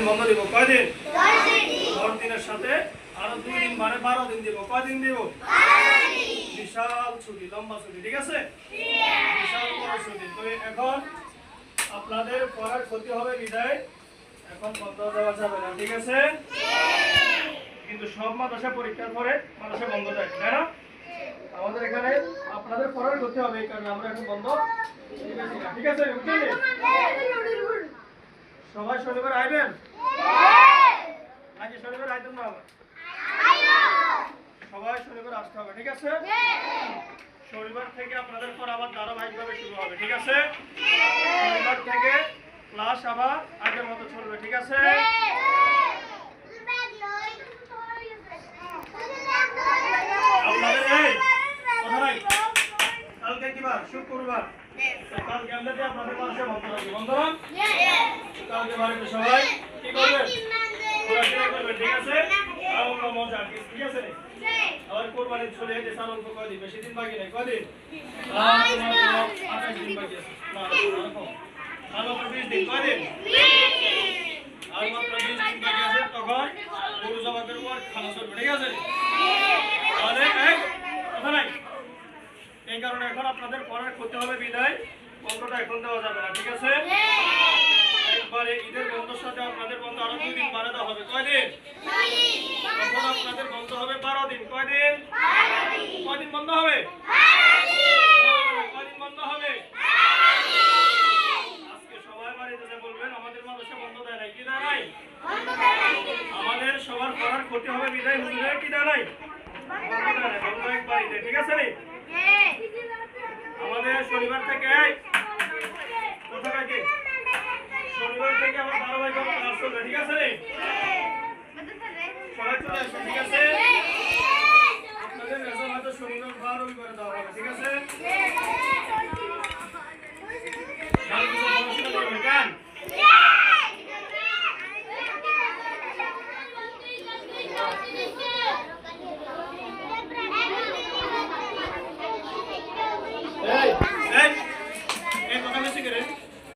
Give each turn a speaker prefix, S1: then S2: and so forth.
S1: দিন বন্ধ দিব কয়দিন 10 দিনের সাথে আরো 2 দিন মানে 12 দিন দিব কয়দিন দিব বিশাল ছুটি লম্বা ছুটি ঠিক আছে বিশাল বড় ছুটি তো এখন আপনাদের পড়ার ক্ষতি হবে বিদায় এখন বন্ধ দেওয়া যাবে না ঠিক আছে কিন্তু সব মাদ্রাসা পরীক্ষার পরে মাদ্রাসা বন্ধ থাকে তাই না আমাদের এখানে আপনাদের পড়ার ক্ষতি হবে এই কারণে আমরা এখন বন্ধ ঠিক আছে সবাই শনিবার আইবেন নাকি শনিবার আইতেন না সবাই শনিবার আসতে হবে ঠিক আছে শনিবার থেকে আপনাদের পর আবার ধারাবাহিকভাবে শুরু হবে ঠিক আছে শনিবার থেকে ক্লাস আবার আগের মতো চলবে ঠিক আছে আপনাদের এই কথা নাই কালকে কি বার শুক্রবার কালকে আমরা যে আপনাদের ক্লাসে বন্ধ রাখবো বন্ধ রাখ কালকে বাড়িতে সবাই কি করবেন পড়াশোনা করবেন ঠিক আছে আমরা মজা ঠিক আছে আবার কোরবানি চলে যেতে সাল অল্প কয়দিন বেশি দিন বাকি নেই কয়দিন 28 দিন বাকি আছে না আর মাত্র 20 দিন কয়দিন আর মাত্র 20 দিন বাকি আছে তখন গরু জবাই করব আর খানা চলবে ঠিক আছে তাহলে কথা নাই এই কারণে এখন আপনাদের পড়ার করতে হবে বিদায় বন্ধটা এখন দেওয়া যাবে না ঠিক আছে একবারে ঈদের বন্ধের সাথে আপনাদের বন্ধ আরো 2 দিন বাড়াতে হবে কয়দিন তখন আপনাদের বন্ধ হবে 12 দিন কয়দিন কয়দিন বন্ধ হবে কয়দিন বন্ধ হবে আজকে সবাই বাড়িতে বলবেন আমাদের মাদ্রাসা বন্ধ দেয় নাই কি দেয় নাই আমাদের সবার পড়ার ক্ষতি হবে বিদায় হুজুরের কি দেয় নাই বন্ধ একবারই দেয় ঠিক আছে রে আমাদের শনিবার থেকে কোথা থেকে শনিবার থেকে আমার ধারাবাহিকভাবে ক্লাস চলবে ঠিক আছে রে সবাই চলে আসবে ঠিক আছে আপনাদের রেজাল্ট হয়তো শনিবার বা রবিবারে দেওয়া